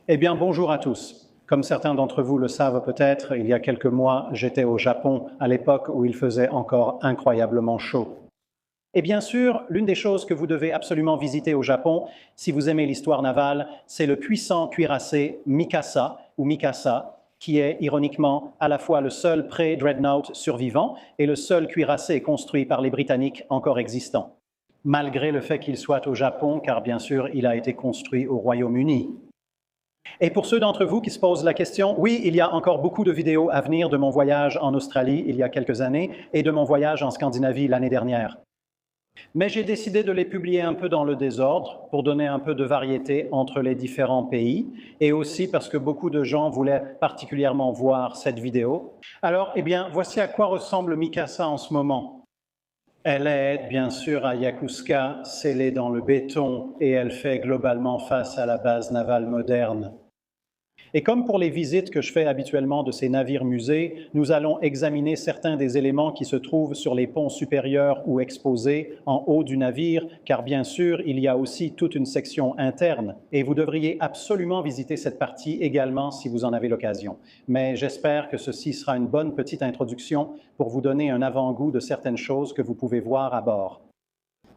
Eh bien, bonjour à tous. Comme certains d'entre vous le savent peut-être, il y a quelques mois, j'étais au Japon à l'époque où il faisait encore incroyablement chaud. Et bien sûr, l'une des choses que vous devez absolument visiter au Japon, si vous aimez l'histoire navale, c'est le puissant cuirassé Mikasa, ou Mikasa, qui est ironiquement à la fois le seul pré-dreadnought survivant et le seul cuirassé construit par les Britanniques encore existant, malgré le fait qu'il soit au Japon, car bien sûr, il a été construit au Royaume-Uni. Et pour ceux d'entre vous qui se posent la question, oui, il y a encore beaucoup de vidéos à venir de mon voyage en Australie il y a quelques années et de mon voyage en Scandinavie l'année dernière. Mais j'ai décidé de les publier un peu dans le désordre pour donner un peu de variété entre les différents pays et aussi parce que beaucoup de gens voulaient particulièrement voir cette vidéo. Alors, eh bien, voici à quoi ressemble Mikasa en ce moment. Elle est bien sûr à Yokosuka, scellée dans le béton et elle fait globalement face à la base navale moderne. Et comme pour les visites que je fais habituellement de ces navires-musées, nous allons examiner certains des éléments qui se trouvent sur les ponts supérieurs ou exposés en haut du navire, car bien sûr, il y a aussi toute une section interne. Et vous devriez absolument visiter cette partie également si vous en avez l'occasion. Mais j'espère que ceci sera une bonne petite introduction pour vous donner un avant-goût de certaines choses que vous pouvez voir à bord.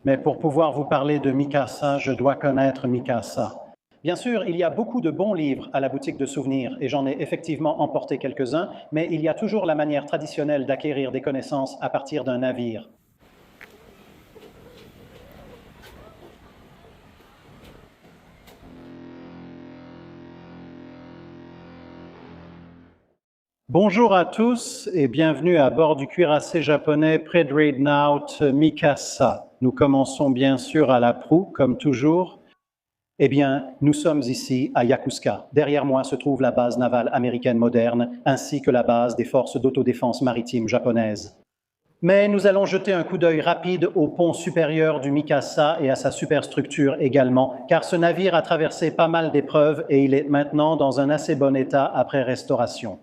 Mais pour pouvoir vous parler de Mikasa, je dois connaître Mikasa. Bien sûr, il y a beaucoup de bons livres à la boutique de souvenirs et j'en ai effectivement emporté quelques-uns, mais il y a toujours la manière traditionnelle d'acquérir des connaissances à partir d'un navire. Bonjour à tous et bienvenue à bord du cuirassé japonais Pre-Dreadnought Mikasa. Nous commençons bien sûr à la proue, comme toujours. Eh bien, nous sommes ici à Yokosuka. Derrière moi se trouve la base navale américaine moderne, ainsi que la base des forces d'autodéfense maritime japonaises. Mais nous allons jeter un coup d'œil rapide au pont supérieur du Mikasa et à sa superstructure également, car ce navire a traversé pas mal d'épreuves et il est maintenant dans un assez bon état après restauration.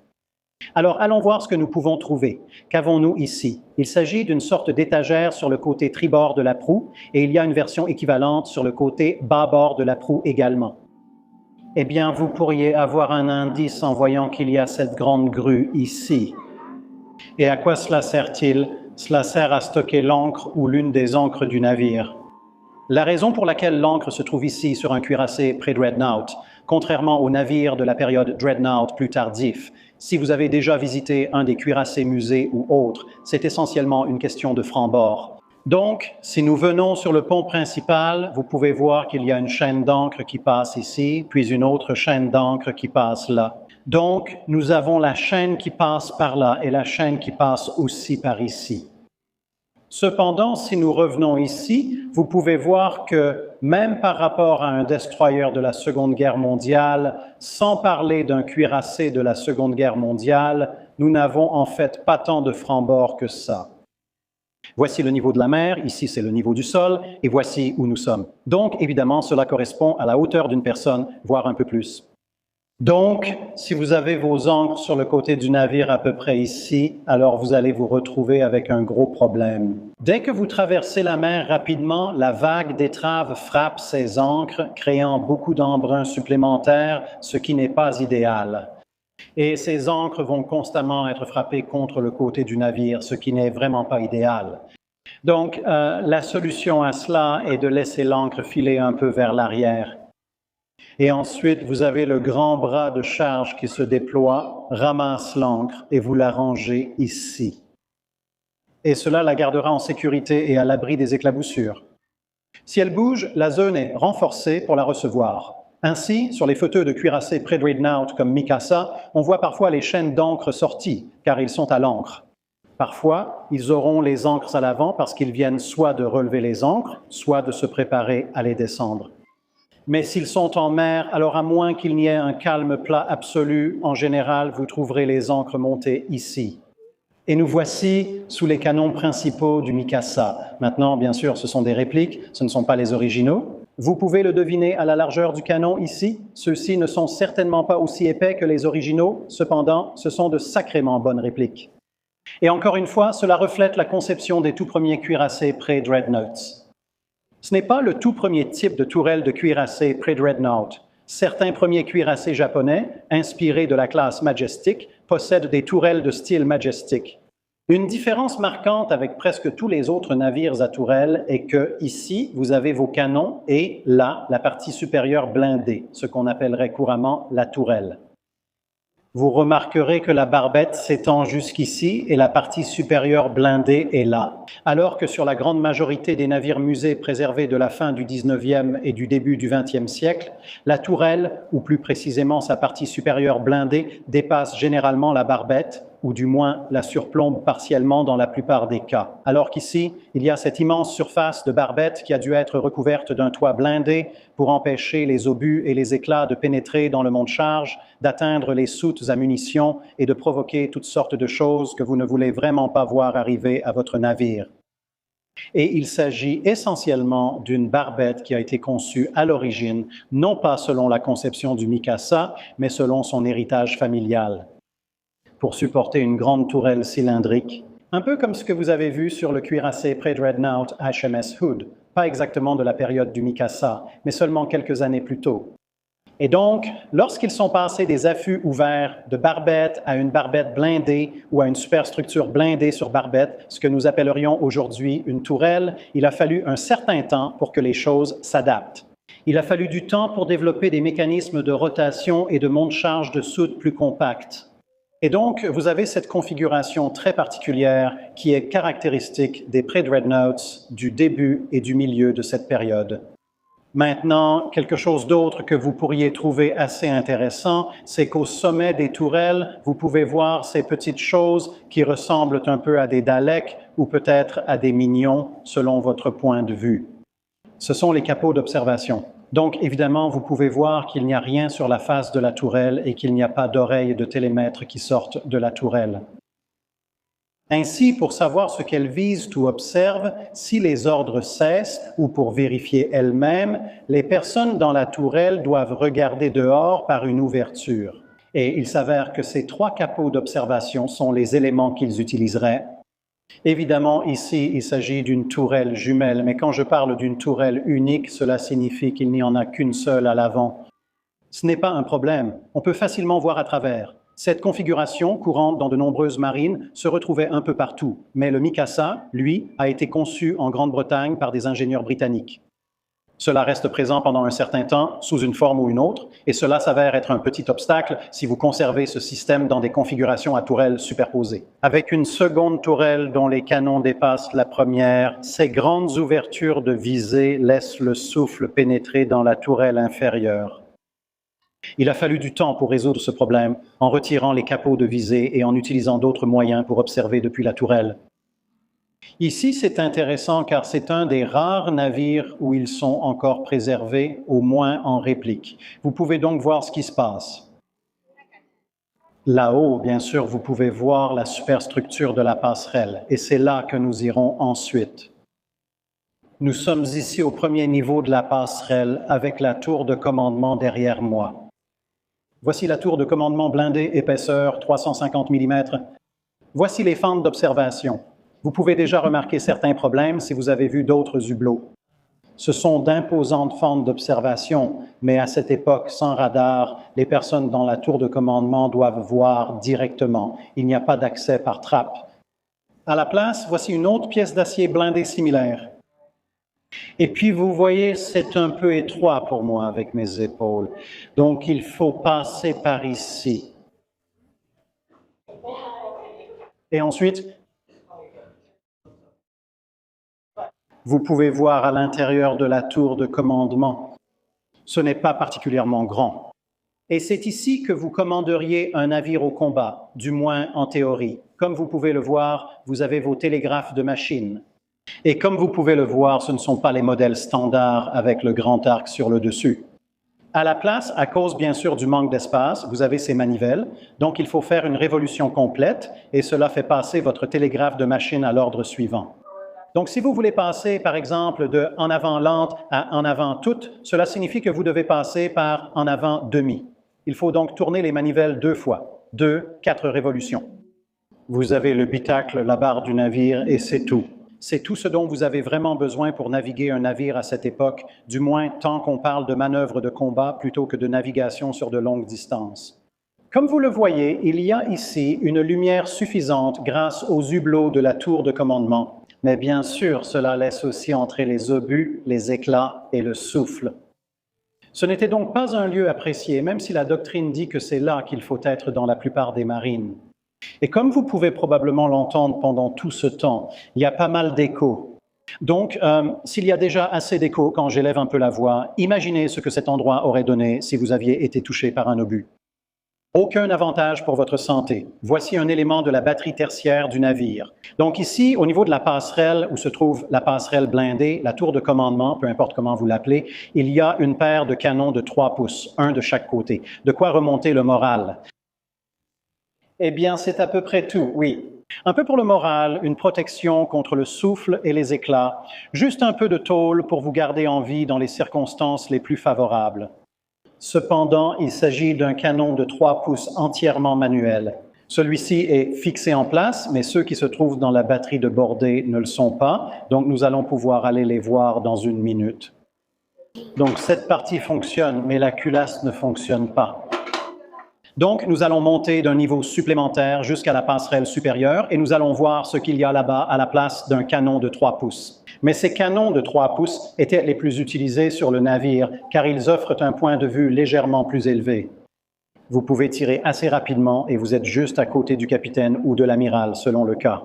Alors, allons voir ce que nous pouvons trouver. Qu'avons-nous ici? Il s'agit d'une sorte d'étagère sur le côté tribord de la proue et il y a une version équivalente sur le côté bâbord de la proue également. Eh bien, vous pourriez avoir un indice en voyant qu'il y a cette grande grue ici. Et à quoi cela sert-il? Cela sert à stocker l'encre ou l'une des encres du navire. La raison pour laquelle l'encre se trouve ici sur un cuirassé pré-dreadnought, contrairement aux navires de la période dreadnought plus tardif, si vous avez déjà visité un des cuirassés musées ou autres, c'est essentiellement une question de franc-bord. Donc, si nous venons sur le pont principal, vous pouvez voir qu'il y a une chaîne d'encre qui passe ici, puis une autre chaîne d'encre qui passe là. Donc, nous avons la chaîne qui passe par là et la chaîne qui passe aussi par ici. Cependant, si nous revenons ici, vous pouvez voir que même par rapport à un destroyer de la Seconde Guerre mondiale, sans parler d'un cuirassé de la Seconde Guerre mondiale, nous n'avons en fait pas tant de franc-bord que ça. Voici le niveau de la mer, ici c'est le niveau du sol, et voici où nous sommes. Donc, évidemment, cela correspond à la hauteur d'une personne, voire un peu plus. Donc, si vous avez vos ancres sur le côté du navire à peu près ici, alors vous allez vous retrouver avec un gros problème. Dès que vous traversez la mer rapidement, la vague d'étrave frappe ces ancres, créant beaucoup d'embruns supplémentaires, ce qui n'est pas idéal. Et ces ancres vont constamment être frappées contre le côté du navire, ce qui n'est vraiment pas idéal. Donc, la solution à cela est de laisser l'ancre filer un peu vers l'arrière. Et ensuite, vous avez le grand bras de charge qui se déploie, ramasse l'ancre et vous la rangez ici. Et cela la gardera en sécurité et à l'abri des éclaboussures. Si elle bouge, la zone est renforcée pour la recevoir. Ainsi, sur les fauteuils de cuirassés pré-dreadnought comme Mikasa, on voit parfois les chaînes d'encre sorties, car ils sont à l'ancre. Parfois, ils auront les ancres à l'avant parce qu'ils viennent soit de relever les ancres, soit de se préparer à les descendre. Mais s'ils sont en mer, alors à moins qu'il n'y ait un calme plat absolu, en général, vous trouverez les ancres montées ici. Et nous voici sous les canons principaux du Mikasa. Maintenant, bien sûr, ce sont des répliques, ce ne sont pas les originaux. Vous pouvez le deviner à la largeur du canon ici. Ceux-ci ne sont certainement pas aussi épais que les originaux, cependant, ce sont de sacrément bonnes répliques. Et encore une fois, cela reflète la conception des tout premiers cuirassés pré-dreadnoughts. Ce n'est pas le tout premier type de tourelle de cuirassé pré-dreadnought. Certains premiers cuirassés japonais, inspirés de la classe Majestic, possèdent des tourelles de style Majestic. Une différence marquante avec presque tous les autres navires à tourelles est que, ici, vous avez vos canons et là, la partie supérieure blindée, ce qu'on appellerait couramment la tourelle. Vous remarquerez que la barbette s'étend jusqu'ici et la partie supérieure blindée est là. Alors que sur la grande majorité des navires musées préservés de la fin du 19e et du début du 20e siècle, la tourelle, ou plus précisément sa partie supérieure blindée, dépasse généralement la barbette, ou du moins la surplombe partiellement dans la plupart des cas. Alors qu'ici, il y a cette immense surface de barbette qui a dû être recouverte d'un toit blindé pour empêcher les obus et les éclats de pénétrer dans le monte-charge, d'atteindre les soutes à munitions et de provoquer toutes sortes de choses que vous ne voulez vraiment pas voir arriver à votre navire. Et il s'agit essentiellement d'une barbette qui a été conçue à l'origine, non pas selon la conception du Mikasa, mais selon son héritage familial, pour supporter une grande tourelle cylindrique, un peu comme ce que vous avez vu sur le cuirassé Pre-Dreadnought HMS Hood, pas exactement de la période du Mikasa, mais seulement quelques années plus tôt. Et donc, lorsqu'ils sont passés des affûts ouverts de barbette à une barbette blindée ou à une superstructure blindée sur barbette, ce que nous appellerions aujourd'hui une tourelle, il a fallu un certain temps pour que les choses s'adaptent. Il a fallu du temps pour développer des mécanismes de rotation et de monte-charge de soute plus compacts. Et donc, vous avez cette configuration très particulière qui est caractéristique des Pre-Dreadnoughts du début et du milieu de cette période. Maintenant, quelque chose d'autre que vous pourriez trouver assez intéressant, c'est qu'au sommet des tourelles, vous pouvez voir ces petites choses qui ressemblent un peu à des Daleks ou peut-être à des Minions, selon votre point de vue. Ce sont les capots d'observation. Donc, évidemment, vous pouvez voir qu'il n'y a rien sur la face de la tourelle et qu'il n'y a pas d'oreilles de télémètre qui sortent de la tourelle. Ainsi, pour savoir ce qu'elles visent ou observent, si les ordres cessent ou pour vérifier elles-mêmes, les personnes dans la tourelle doivent regarder dehors par une ouverture. Et il s'avère que ces 3 capots d'observation sont les éléments qu'ils utiliseraient. Évidemment, ici, il s'agit d'une tourelle jumelle, mais quand je parle d'une tourelle unique, cela signifie qu'il n'y en a qu'une seule à l'avant. Ce n'est pas un problème, on peut facilement voir à travers. Cette configuration, courante dans de nombreuses marines, se retrouvait un peu partout, mais le Mikasa, lui, a été conçu en Grande-Bretagne par des ingénieurs britanniques. Cela reste présent pendant un certain temps, sous une forme ou une autre, et cela s'avère être un petit obstacle si vous conservez ce système dans des configurations à tourelles superposées. Avec une seconde tourelle dont les canons dépassent la première, ces grandes ouvertures de visée laissent le souffle pénétrer dans la tourelle inférieure. Il a fallu du temps pour résoudre ce problème, en retirant les capots de visée et en utilisant d'autres moyens pour observer depuis la tourelle. Ici, c'est intéressant car c'est un des rares navires où ils sont encore préservés, au moins en réplique. Vous pouvez donc voir ce qui se passe. Là-haut, bien sûr, vous pouvez voir la superstructure de la passerelle, et c'est là que nous irons ensuite. Nous sommes ici au premier niveau de la passerelle avec la tour de commandement derrière moi. Voici la tour de commandement blindée, épaisseur 350 mm. Voici les fentes d'observation. Vous pouvez déjà remarquer certains problèmes si vous avez vu d'autres hublots. Ce sont d'imposantes fentes d'observation, mais à cette époque, sans radar, les personnes dans la tour de commandement doivent voir directement. Il n'y a pas d'accès par trappe. À la place, voici une autre pièce d'acier blindée similaire. Et puis, vous voyez, c'est un peu étroit pour moi avec mes épaules. Donc, il faut passer par ici. Et ensuite, vous pouvez voir à l'intérieur de la tour de commandement. Ce n'est pas particulièrement grand. Et c'est ici que vous commanderiez un navire au combat, du moins en théorie. Comme vous pouvez le voir, vous avez vos télégraphes de machine. Et comme vous pouvez le voir, ce ne sont pas les modèles standards avec le grand arc sur le dessus. À la place, à cause bien sûr du manque d'espace, vous avez ces manivelles, donc il faut faire une révolution complète et cela fait passer votre télégraphe de machine à l'ordre suivant. Donc si vous voulez passer par exemple de en avant lente à en avant toute, cela signifie que vous devez passer par en avant demi. Il faut donc tourner les manivelles 2 fois, 4 révolutions. Vous avez le bitacle, la barre du navire et c'est tout. c'est tout ce dont vous avez vraiment besoin pour naviguer un navire à cette époque, du moins tant qu'on parle de manœuvres de combat plutôt que de navigation sur de longues distances. Comme vous le voyez, il y a ici une lumière suffisante grâce aux hublots de la tour de commandement. Mais bien sûr, cela laisse aussi entrer les obus, les éclats et le souffle. Ce n'était donc pas un lieu apprécié, même si la doctrine dit que c'est là qu'il faut être dans la plupart des marines. Et comme vous pouvez probablement l'entendre pendant tout ce temps, il y a pas mal d'échos. Donc, s'il y a déjà assez d'échos quand j'élève un peu la voix, imaginez ce que cet endroit aurait donné si vous aviez été touché par un obus. Aucun avantage pour votre santé. Voici un élément de la batterie tertiaire du navire. Donc ici, au niveau de la passerelle où se trouve la passerelle blindée, la tour de commandement, peu importe comment vous l'appelez, il y a une paire de canons de 3 pouces, un de chaque côté. De quoi remonter le moral. Eh bien, c'est à peu près tout, oui. Un peu pour le moral, une protection contre le souffle et les éclats, juste un peu de tôle pour vous garder en vie dans les circonstances les plus favorables. Cependant, il s'agit d'un canon de 3 pouces entièrement manuel. Celui-ci est fixé en place, mais ceux qui se trouvent dans la batterie de bordée ne le sont pas, donc nous allons pouvoir aller les voir dans une minute. Donc cette partie fonctionne, mais la culasse ne fonctionne pas. Donc, nous allons monter d'un niveau supplémentaire jusqu'à la passerelle supérieure et nous allons voir ce qu'il y a là-bas à la place d'un canon de 3 pouces. Mais ces canons de 3 pouces étaient les plus utilisés sur le navire car ils offrent un point de vue légèrement plus élevé. Vous pouvez tirer assez rapidement et vous êtes juste à côté du capitaine ou de l'amiral, selon le cas.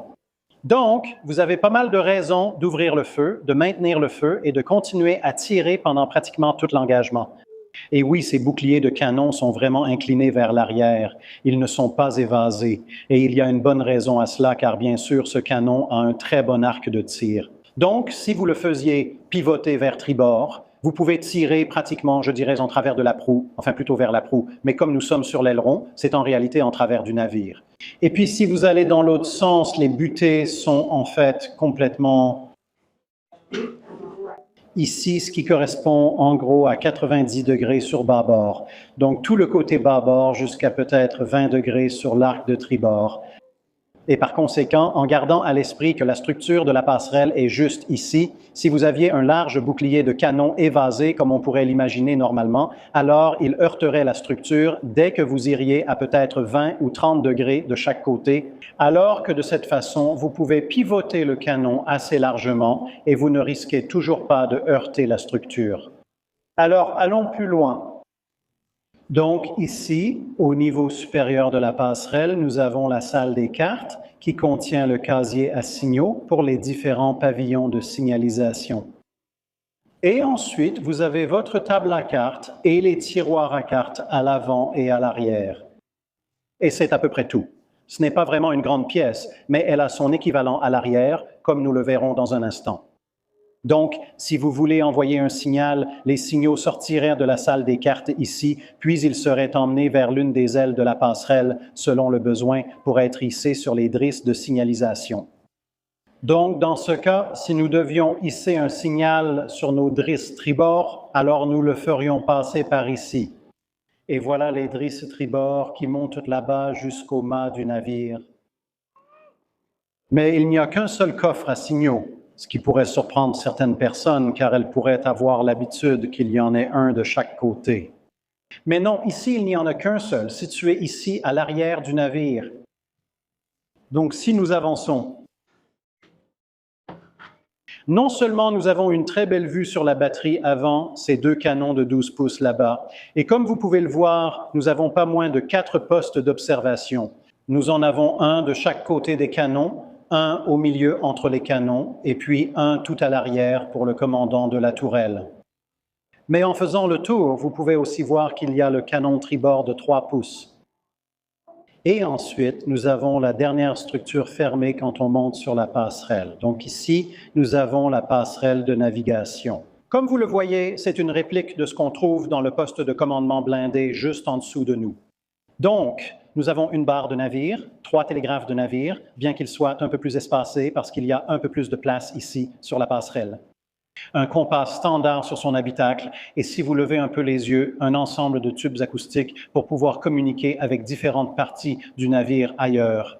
Donc, vous avez pas mal de raisons d'ouvrir le feu, de maintenir le feu et de continuer à tirer pendant pratiquement tout l'engagement. Et oui, ces boucliers de canon sont vraiment inclinés vers l'arrière. Ils ne sont pas évasés. Et il y a une bonne raison à cela, car bien sûr, ce canon a un très bon arc de tir. Donc, si vous le faisiez pivoter vers tribord, vous pouvez tirer pratiquement, je dirais, en travers de la proue, enfin plutôt vers la proue. Mais comme nous sommes sur l'aileron, c'est en réalité en travers du navire. Et puis, si vous allez dans l'autre sens, les butées sont en fait complètement ici, ce qui correspond en gros à 90 degrés sur bâbord. Donc, tout le côté bâbord jusqu'à peut-être 20 degrés sur l'arc de tribord. Et par conséquent, en gardant à l'esprit que la structure de la passerelle est juste ici, si vous aviez un large bouclier de canon évasé, comme on pourrait l'imaginer normalement, alors il heurterait la structure dès que vous iriez à peut-être 20 ou 30 degrés de chaque côté, alors que de cette façon, vous pouvez pivoter le canon assez largement et vous ne risquez toujours pas de heurter la structure. Alors, allons plus loin. Donc ici, au niveau supérieur de la passerelle, nous avons la salle des cartes qui contient le casier à signaux pour les différents pavillons de signalisation. Et ensuite, vous avez votre table à cartes et les tiroirs à cartes à l'avant et à l'arrière. Et c'est à peu près tout. Ce n'est pas vraiment une grande pièce, mais elle a son équivalent à l'arrière, comme nous le verrons dans un instant. Donc, si vous voulez envoyer un signal, les signaux sortiraient de la salle des cartes ici, puis ils seraient emmenés vers l'une des ailes de la passerelle, selon le besoin, pour être hissés sur les drisses de signalisation. Donc, dans ce cas, si nous devions hisser un signal sur nos drisses tribord, alors nous le ferions passer par ici. Et voilà les drisses tribord qui montent là-bas jusqu'au mât du navire. Mais il n'y a qu'un seul coffre à signaux, ce qui pourrait surprendre certaines personnes, car elles pourraient avoir l'habitude qu'il y en ait un de chaque côté. Mais non, ici, il n'y en a qu'un seul, situé ici à l'arrière du navire. Donc, si nous avançons, non seulement nous avons une très belle vue sur la batterie avant ces 2 canons de 12 pouces là-bas, et comme vous pouvez le voir, nous avons pas moins de 4 postes d'observation. Nous en avons un de chaque côté des canons, un au milieu entre les canons, et puis un tout à l'arrière pour le commandant de la tourelle. Mais en faisant le tour, vous pouvez aussi voir qu'il y a le canon tribord de 3 pouces. Et ensuite, nous avons la dernière structure fermée quand on monte sur la passerelle. Donc ici, nous avons la passerelle de navigation. Comme vous le voyez, c'est une réplique de ce qu'on trouve dans le poste de commandement blindé juste en dessous de nous. Donc, nous avons une barre de navire, 3 télégraphes de navire, bien qu'ils soient un peu plus espacés parce qu'il y a un peu plus de place ici sur la passerelle. Un compas standard sur son habitacle et, si vous levez un peu les yeux, un ensemble de tubes acoustiques pour pouvoir communiquer avec différentes parties du navire ailleurs.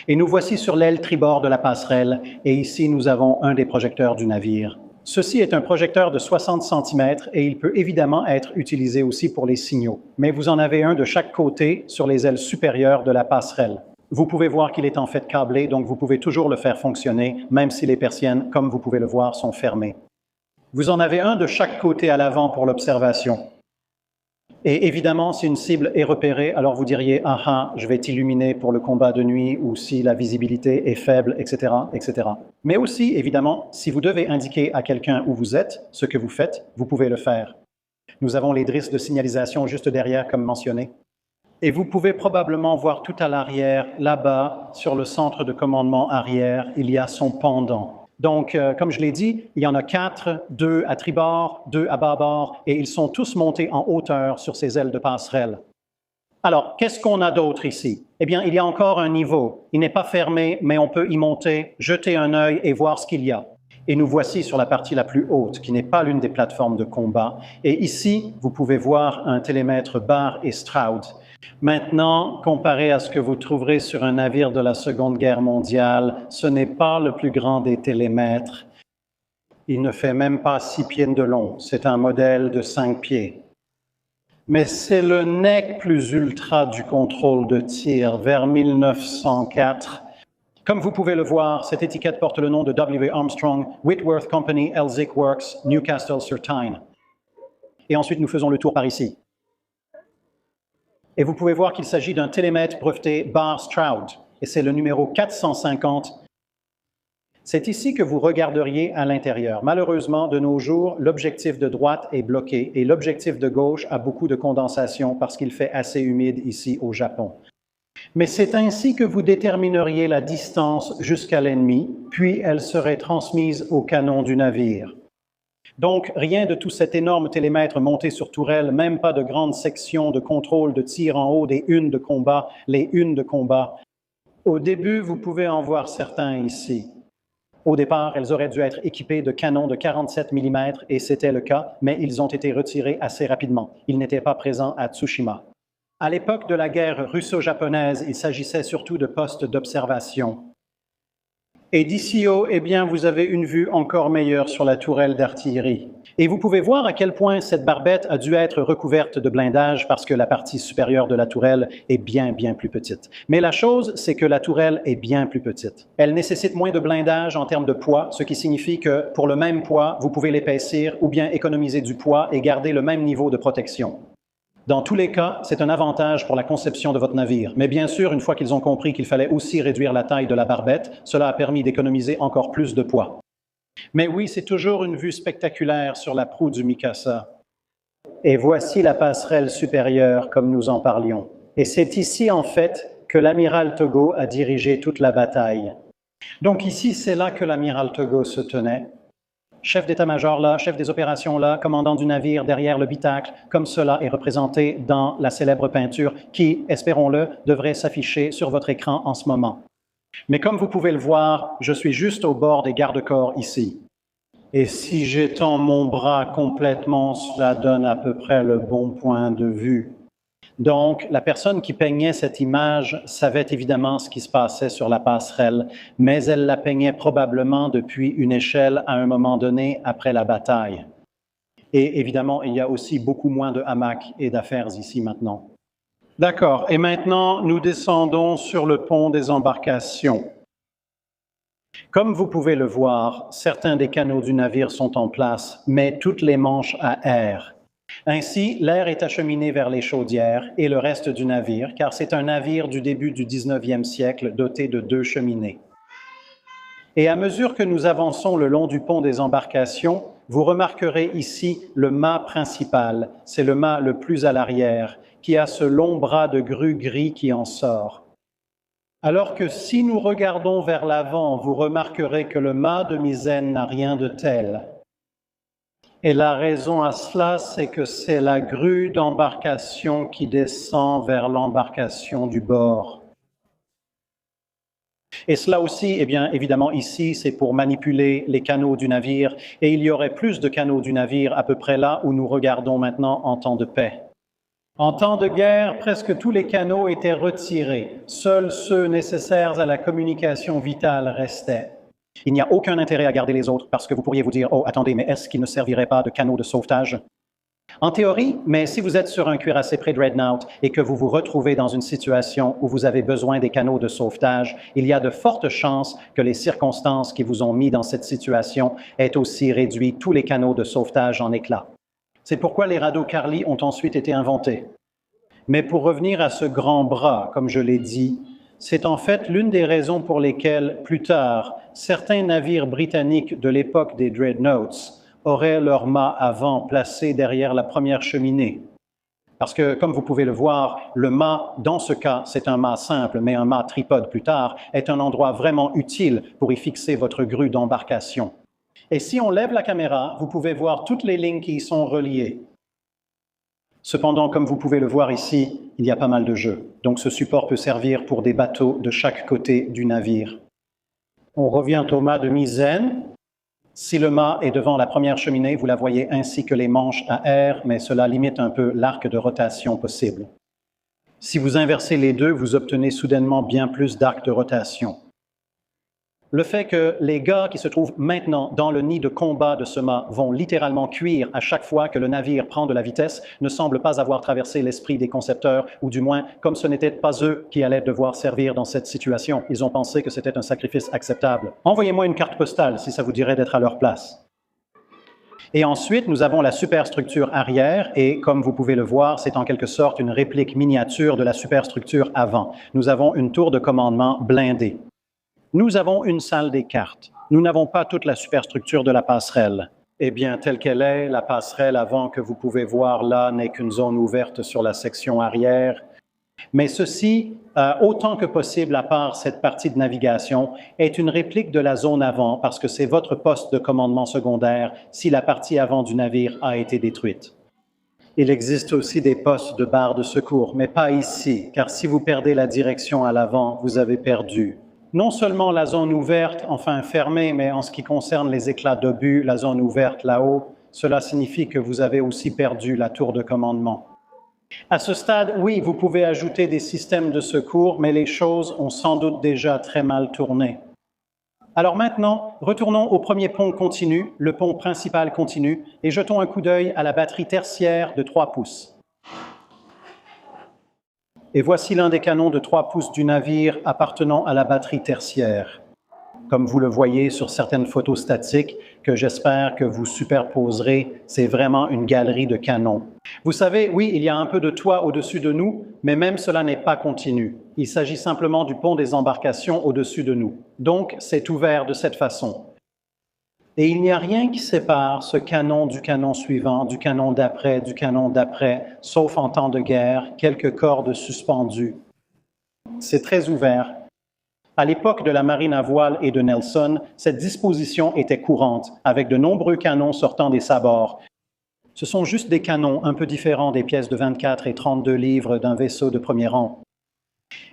Et nous voici sur l'aile tribord de la passerelle, et ici nous avons un des projecteurs du navire. Ceci est un projecteur de 60 cm et il peut évidemment être utilisé aussi pour les signaux. Mais vous en avez un de chaque côté sur les ailes supérieures de la passerelle. Vous pouvez voir qu'il est en fait câblé, donc vous pouvez toujours le faire fonctionner, même si les persiennes, comme vous pouvez le voir, sont fermées. Vous en avez un de chaque côté à l'avant pour l'observation. Et évidemment, si une cible est repérée, alors vous diriez « Ah ah, je vais t'illuminer pour le combat de nuit » ou si la visibilité est faible, etc., etc. Mais aussi, évidemment, si vous devez indiquer à quelqu'un où vous êtes, ce que vous faites, vous pouvez le faire. Nous avons les drisses de signalisation juste derrière, comme mentionné. Et vous pouvez probablement voir tout à l'arrière, là-bas, sur le centre de commandement arrière, il y a son pendant. Donc, comme je l'ai dit, il y en a 4, 2 à tribord, 2 à bâbord, et ils sont tous montés en hauteur sur ces ailes de passerelle. Alors, qu'est-ce qu'on a d'autre ici? Eh bien, il y a encore un niveau. Il n'est pas fermé, mais on peut y monter, jeter un œil et voir ce qu'il y a. Et nous voici sur la partie la plus haute, qui n'est pas l'une des plateformes de combat. Et ici, vous pouvez voir un télémètre Barr et Stroud. Maintenant, comparé à ce que vous trouverez sur un navire de la Seconde Guerre mondiale, ce n'est pas le plus grand des télémètres. Il ne fait même pas 6 pieds de long. C'est un modèle de 5 pieds. Mais c'est le nec plus ultra du contrôle de tir vers 1904. Comme vous pouvez le voir, cette étiquette porte le nom de W. Armstrong, Whitworth Company, Elzick Works, Newcastle-sur-Tyne. Et ensuite, nous faisons le tour par ici. Et vous pouvez voir qu'il s'agit d'un télémètre breveté Barr-Stroud, et c'est le numéro 450. C'est ici que vous regarderiez à l'intérieur. Malheureusement, de nos jours, l'objectif de droite est bloqué et l'objectif de gauche a beaucoup de condensation parce qu'il fait assez humide ici au Japon. Mais c'est ainsi que vous détermineriez la distance jusqu'à l'ennemi, puis elle serait transmise au canon du navire. Donc, rien de tout cet énorme télémètre monté sur tourelle, même pas de grandes sections de contrôle de tir en haut des unes de combat, les unes de combat. Au début, vous pouvez en voir certains ici. Au départ, elles auraient dû être équipées de canons de 47 mm et c'était le cas, mais ils ont été retirés assez rapidement. Ils n'étaient pas présents à Tsushima. À l'époque de la guerre russo-japonaise, il s'agissait surtout de postes d'observation. Et d'ici haut, eh bien, vous avez une vue encore meilleure sur la tourelle d'artillerie. Et vous pouvez voir à quel point cette barbette a dû être recouverte de blindage parce que la partie supérieure de la tourelle est bien plus petite. Mais la chose, c'est que la tourelle est bien plus petite. Elle nécessite moins de blindage en termes de poids, ce qui signifie que pour le même poids, vous pouvez l'épaissir ou bien économiser du poids et garder le même niveau de protection. Dans tous les cas, c'est un avantage pour la conception de votre navire. Mais bien sûr, une fois qu'ils ont compris qu'il fallait aussi réduire la taille de la barbette, cela a permis d'économiser encore plus de poids. Mais oui, c'est toujours une vue spectaculaire sur la proue du Mikasa. Et voici la passerelle supérieure, comme nous en parlions. Et c'est ici, en fait, que l'amiral Togo a dirigé toute la bataille. Donc ici, c'est là que l'amiral Togo se tenait. Chef d'état-major là, chef des opérations là, commandant du navire derrière le bitacle, comme cela est représenté dans la célèbre peinture qui, espérons-le, devrait s'afficher sur votre écran en ce moment. Mais comme vous pouvez le voir, je suis juste au bord des garde-corps ici. Et si j'étends mon bras complètement, cela donne à peu près le bon point de vue. Donc, la personne qui peignait cette image savait évidemment ce qui se passait sur la passerelle, mais elle la peignait probablement depuis une échelle à un moment donné après la bataille. Et évidemment, il y a aussi beaucoup moins de hamacs et d'affaires ici maintenant. D'accord, et maintenant, nous descendons sur le pont des embarcations. Comme vous pouvez le voir, certains des canaux du navire sont en place, mais toutes les manches à air. Ainsi, l'air est acheminé vers les chaudières et le reste du navire, car c'est un navire du début du 19e siècle doté de 2 cheminées. Et à mesure que nous avançons le long du pont des embarcations, vous remarquerez ici le mât principal, c'est le mât le plus à l'arrière, qui a ce long bras de grue gris qui en sort. Alors que si nous regardons vers l'avant, vous remarquerez que le mât de misaine n'a rien de tel. Et la raison à cela, c'est que c'est la grue d'embarcation qui descend vers l'embarcation du bord. Et cela aussi, eh bien, évidemment, ici, c'est pour manipuler les canaux du navire, et il y aurait plus de canaux du navire à peu près là où nous regardons maintenant en temps de paix. En temps de guerre, presque tous les canaux étaient retirés. Seuls ceux nécessaires à la communication vitale restaient. Il n'y a aucun intérêt à garder les autres parce que vous pourriez vous dire « Oh, attendez, mais est-ce qu'il ne servirait pas de canaux de sauvetage ?» En théorie, mais si vous êtes sur un cuirassé près de Dreadnought et que vous vous retrouvez dans une situation où vous avez besoin des canaux de sauvetage, il y a de fortes chances que les circonstances qui vous ont mis dans cette situation aient aussi réduit tous les canaux de sauvetage en éclats. C'est pourquoi les radeaux Carly ont ensuite été inventés. Mais pour revenir à ce grand bras, comme je l'ai dit, c'est en fait l'une des raisons pour lesquelles, plus tard, certains navires britanniques de l'époque des Dreadnoughts auraient leur mât avant placé derrière la première cheminée. Parce que, comme vous pouvez le voir, le mât, dans ce cas, c'est un mât simple, mais un mât tripode plus tard, est un endroit vraiment utile pour y fixer votre grue d'embarcation. Et si on lève la caméra, vous pouvez voir toutes les lignes qui y sont reliées. Cependant, comme vous pouvez le voir ici, il y a pas mal de jeux. Donc ce support peut servir pour des bateaux de chaque côté du navire. On revient au mât de misaine. Si le mât est devant la première cheminée, vous la voyez ainsi que les manches à air, mais cela limite un peu l'arc de rotation possible. Si vous inversez les deux, vous obtenez soudainement bien plus d'arc de rotation. Le fait que les gars qui se trouvent maintenant dans le nid de combat de ce mât vont littéralement cuire à chaque fois que le navire prend de la vitesse ne semble pas avoir traversé l'esprit des concepteurs, ou du moins, comme ce n'était pas eux qui allaient devoir servir dans cette situation, ils ont pensé que c'était un sacrifice acceptable. Envoyez-moi une carte postale si ça vous dirait d'être à leur place. Et ensuite, nous avons la superstructure arrière et, comme vous pouvez le voir, c'est en quelque sorte une réplique miniature de la superstructure avant. Nous avons une tour de commandement blindée. Nous avons une salle des cartes. Nous n'avons pas toute la superstructure de la passerelle. Eh bien, telle qu'elle est, la passerelle avant que vous pouvez voir là n'est qu'une zone ouverte sur la section arrière. Mais ceci, autant que possible à part cette partie de navigation, est une réplique de la zone avant parce que c'est votre poste de commandement secondaire si la partie avant du navire a été détruite. Il existe aussi des postes de barres de secours, mais pas ici, car si vous perdez la direction à l'avant, vous avez perdu. Non seulement la zone ouverte, enfin fermée, mais en ce qui concerne les éclats d'obus, la zone ouverte là-haut, cela signifie que vous avez aussi perdu la tour de commandement. À ce stade, oui, vous pouvez ajouter des systèmes de secours, mais les choses ont sans doute déjà très mal tourné. Alors maintenant, retournons au premier pont continu, le pont principal continu, et jetons un coup d'œil à la batterie tertiaire de 3 pouces. Et voici l'un des canons de 3 pouces du navire appartenant à la batterie tertiaire. Comme vous le voyez sur certaines photos statiques que j'espère que vous superposerez, c'est vraiment une galerie de canons. Vous savez, oui, il y a un peu de toit au-dessus de nous, mais même cela n'est pas continu. Il s'agit simplement du pont des embarcations au-dessus de nous. Donc, c'est ouvert de cette façon. Et il n'y a rien qui sépare ce canon du canon suivant, du canon d'après, sauf en temps de guerre, quelques cordes suspendues. C'est très ouvert. À l'époque de la marine à voile et de Nelson, cette disposition était courante, avec de nombreux canons sortant des sabords. Ce sont juste des canons un peu différents des pièces de 24 et 32 livres d'un vaisseau de premier rang.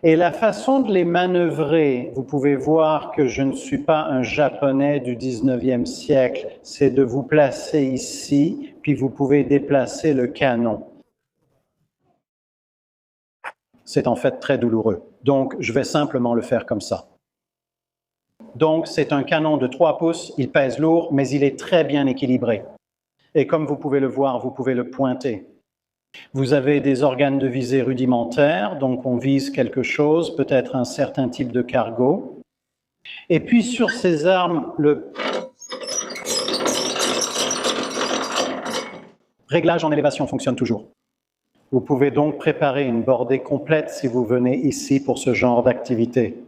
Et la façon de les manœuvrer, vous pouvez voir que je ne suis pas un Japonais du 19e siècle, c'est de vous placer ici, puis vous pouvez déplacer le canon. C'est en fait très douloureux, donc je vais simplement le faire comme ça. Donc c'est un canon de 3 pouces, il pèse lourd, mais il est très bien équilibré. Et comme vous pouvez le voir, vous pouvez le pointer. Vous avez des organes de visée rudimentaires, donc on vise quelque chose, peut-être un certain type de cargo. Et puis sur ces armes, le réglage en élévation fonctionne toujours. Vous pouvez donc préparer une bordée complète si vous venez ici pour ce genre d'activité.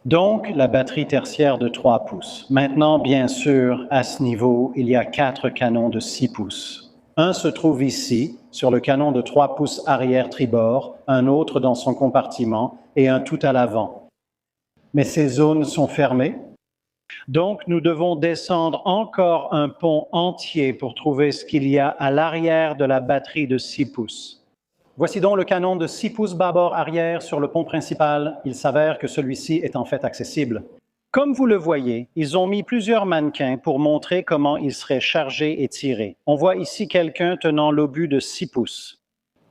Donc, la batterie tertiaire de 3 pouces. Maintenant, bien sûr, à ce niveau, il y a 4 canons de 6 pouces. Un se trouve ici, sur le canon de 3 pouces arrière tribord, un autre dans son compartiment et un tout à l'avant. Mais ces zones sont fermées. Donc, nous devons descendre encore un pont entier pour trouver ce qu'il y a à l'arrière de la batterie de 6 pouces. Voici donc le canon de 6 pouces bâbord arrière sur le pont principal. Il s'avère que celui-ci est en fait accessible. Comme vous le voyez, ils ont mis plusieurs mannequins pour montrer comment il serait chargé et tiré. On voit ici quelqu'un tenant l'obus de 6 pouces.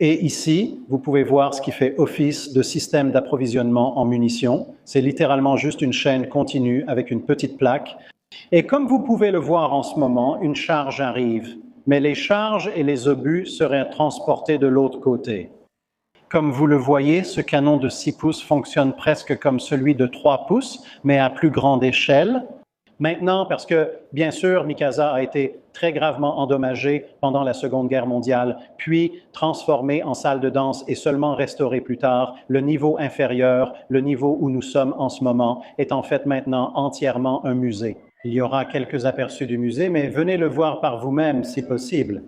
Et ici, vous pouvez voir ce qui fait office de système d'approvisionnement en munitions. C'est littéralement juste une chaîne continue avec une petite plaque. Et comme vous pouvez le voir en ce moment, une charge arrive, mais les charges et les obus seraient transportés de l'autre côté. Comme vous le voyez, ce canon de 6 pouces fonctionne presque comme celui de 3 pouces, mais à plus grande échelle. Maintenant, parce que, bien sûr, Mikasa a été très gravement endommagé pendant la Seconde Guerre mondiale, puis transformé en salle de danse et seulement restauré plus tard, le niveau inférieur, le niveau où nous sommes en ce moment, est en fait maintenant entièrement un musée. Il y aura quelques aperçus du musée, mais venez le voir par vous-même si possible.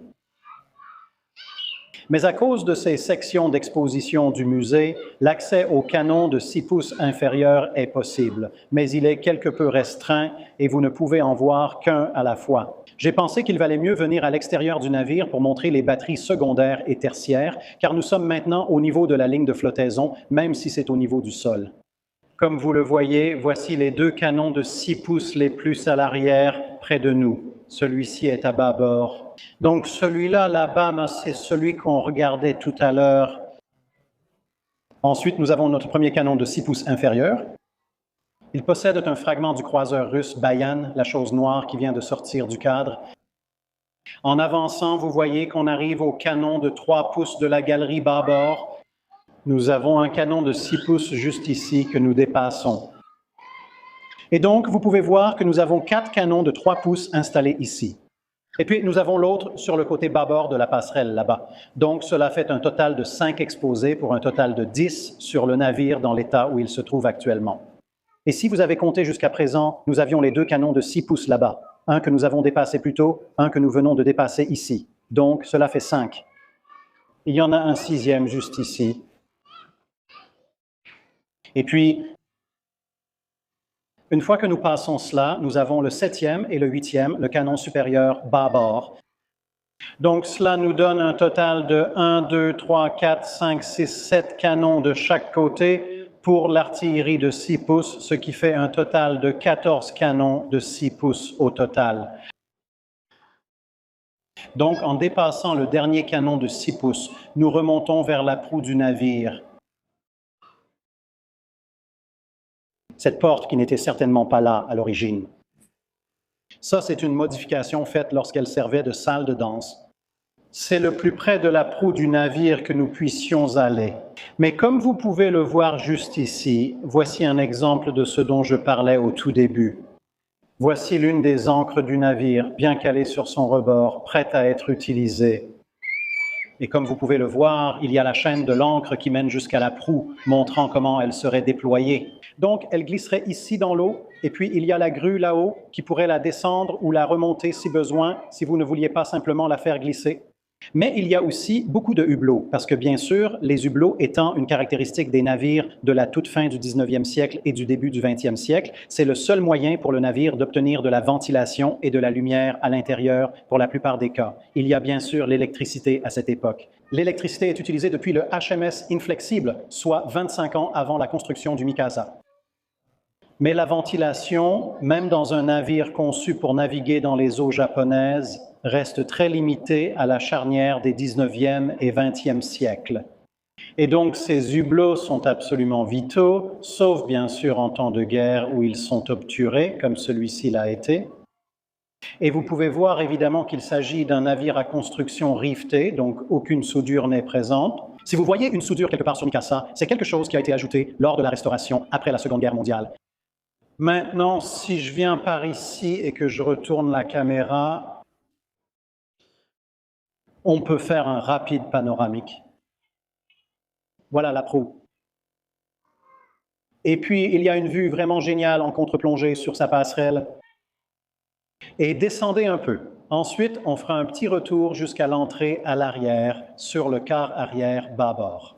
Mais à cause de ces sections d'exposition du musée, l'accès au canon de 6 pouces inférieur est possible, mais il est quelque peu restreint et vous ne pouvez en voir qu'un à la fois. J'ai pensé qu'il valait mieux venir à l'extérieur du navire pour montrer les batteries secondaires et tertiaires, car nous sommes maintenant au niveau de la ligne de flottaison, même si c'est au niveau du sol. Comme vous le voyez, voici les 2 canons de 6 pouces les plus à l'arrière près de nous. Celui-ci est à bâbord. Donc celui-là, là-bas, c'est celui qu'on regardait tout à l'heure. Ensuite, nous avons notre premier canon de 6 pouces inférieur. Il possède un fragment du croiseur russe Bayan, la chose noire qui vient de sortir du cadre. En avançant, vous voyez qu'on arrive au canon de 3 pouces de la galerie bâbord. Nous avons un canon de 6 pouces juste ici que nous dépassons. Et donc, vous pouvez voir que nous avons 4 canons de 3 pouces installés ici. Et puis, nous avons l'autre sur le côté bâbord de la passerelle, là-bas. Donc, cela fait un total de 5 exposés pour un total de 10 sur le navire dans l'état où il se trouve actuellement. Et si vous avez compté jusqu'à présent, nous avions les 2 canons de 6 pouces là-bas. Un que nous avons dépassé plus tôt, un que nous venons de dépasser ici. Donc, cela fait 5. Il y en a un 6e juste ici. Et puis, une fois que nous passons cela, nous avons le 7e et le 8e, le canon supérieur bâbord. Donc, cela nous donne un total de 1, 2, 3, 4, 5, 6, 7 canons de chaque côté pour l'artillerie de 6 pouces, ce qui fait un total de 14 canons de 6 pouces au total. Donc, en dépassant le dernier canon de 6 pouces, nous remontons vers la proue du navire. Cette porte qui n'était certainement pas là à l'origine. Ça, c'est une modification faite lorsqu'elle servait de salle de danse. C'est le plus près de la proue du navire que nous puissions aller. Mais comme vous pouvez le voir juste ici, voici un exemple de ce dont je parlais au tout début. Voici l'une des ancres du navire, bien calée sur son rebord, prête à être utilisée. Et comme vous pouvez le voir, il y a la chaîne de l'ancre qui mène jusqu'à la proue, montrant comment elle serait déployée. Donc, elle glisserait ici dans l'eau, et puis il y a la grue là-haut qui pourrait la descendre ou la remonter si besoin, si vous ne vouliez pas simplement la faire glisser. Mais il y a aussi beaucoup de hublots, parce que bien sûr, les hublots étant une caractéristique des navires de la toute fin du 19e siècle et du début du 20e siècle, c'est le seul moyen pour le navire d'obtenir de la ventilation et de la lumière à l'intérieur pour la plupart des cas. Il y a bien sûr l'électricité à cette époque. L'électricité est utilisée depuis le HMS Inflexible, soit 25 ans avant la construction du Mikasa. Mais la ventilation, même dans un navire conçu pour naviguer dans les eaux japonaises, reste très limitée à la charnière des 19e et 20e siècles. Et donc ces hublots sont absolument vitaux, sauf bien sûr en temps de guerre où ils sont obturés, comme celui-ci l'a été. Et vous pouvez voir évidemment qu'il s'agit d'un navire à construction rivetée, donc aucune soudure n'est présente. Si vous voyez une soudure quelque part sur Mikasa, c'est quelque chose qui a été ajouté lors de la restauration après la Seconde Guerre mondiale. Maintenant, si je viens par ici et que je retourne la caméra, on peut faire un rapide panoramique. Voilà la proue. Et puis, il y a une vue vraiment géniale en contre-plongée sur sa passerelle. Et descendez un peu. Ensuite, on fera un petit retour jusqu'à l'entrée à l'arrière, sur le quart arrière bâbord.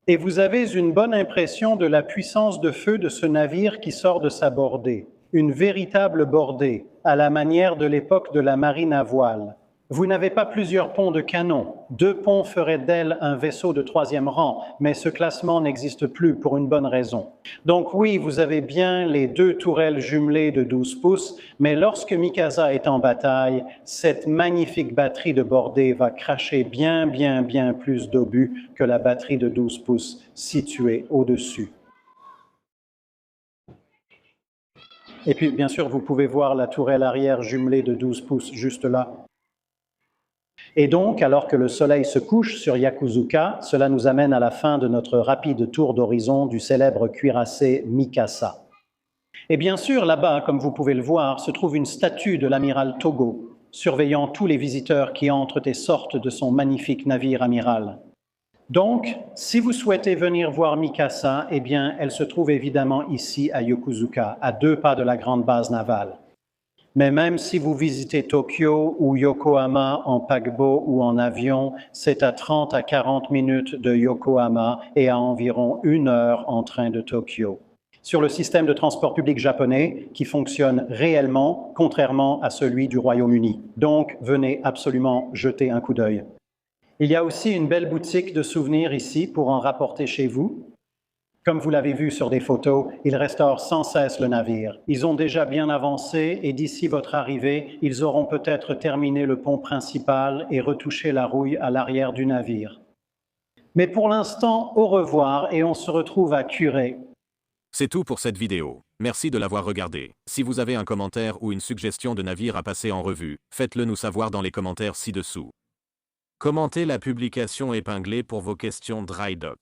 Et vous avez une bonne impression de la puissance de feu de ce navire qui sort de sa bordée. Une véritable bordée, à la manière de l'époque de la marine à voile. Vous n'avez pas plusieurs ponts de canon. 2 ponts feraient d'elle un vaisseau de 3e rang, mais ce classement n'existe plus pour une bonne raison. Donc oui, vous avez bien les 2 tourelles jumelées de 12 pouces, mais lorsque Mikasa est en bataille, cette magnifique batterie de bordée va cracher bien plus d'obus que la batterie de 12 pouces située au-dessus. Et puis, bien sûr, vous pouvez voir la tourelle arrière jumelée de 12 pouces juste là. Et donc, alors que le soleil se couche sur Yakuzuka, cela nous amène à la fin de notre rapide tour d'horizon du célèbre cuirassé Mikasa. Et bien sûr, là-bas, comme vous pouvez le voir, se trouve une statue de l'amiral Togo, surveillant tous les visiteurs qui entrent et sortent de son magnifique navire amiral. Donc, si vous souhaitez venir voir Mikasa, eh bien, elle se trouve évidemment ici à Yokosuka, à 2 pas de la grande base navale. Mais même si vous visitez Tokyo ou Yokohama en paquebot ou en avion, c'est à 30 à 40 minutes de Yokohama et à environ 1 heure en train de Tokyo. Sur le système de transport public japonais qui fonctionne réellement, contrairement à celui du Royaume-Uni. Donc, venez absolument jeter un coup d'œil. Il y a aussi une belle boutique de souvenirs ici pour en rapporter chez vous. Comme vous l'avez vu sur des photos, ils restaurent sans cesse le navire. Ils ont déjà bien avancé et d'ici votre arrivée, ils auront peut-être terminé le pont principal et retouché la rouille à l'arrière du navire. Mais pour l'instant, au revoir et on se retrouve à Kure. C'est tout pour cette vidéo. Merci de l'avoir regardé. Si vous avez un commentaire ou une suggestion de navire à passer en revue, faites-le nous savoir dans les commentaires ci-dessous. Commentez la publication épinglée pour vos questions Dry Dock.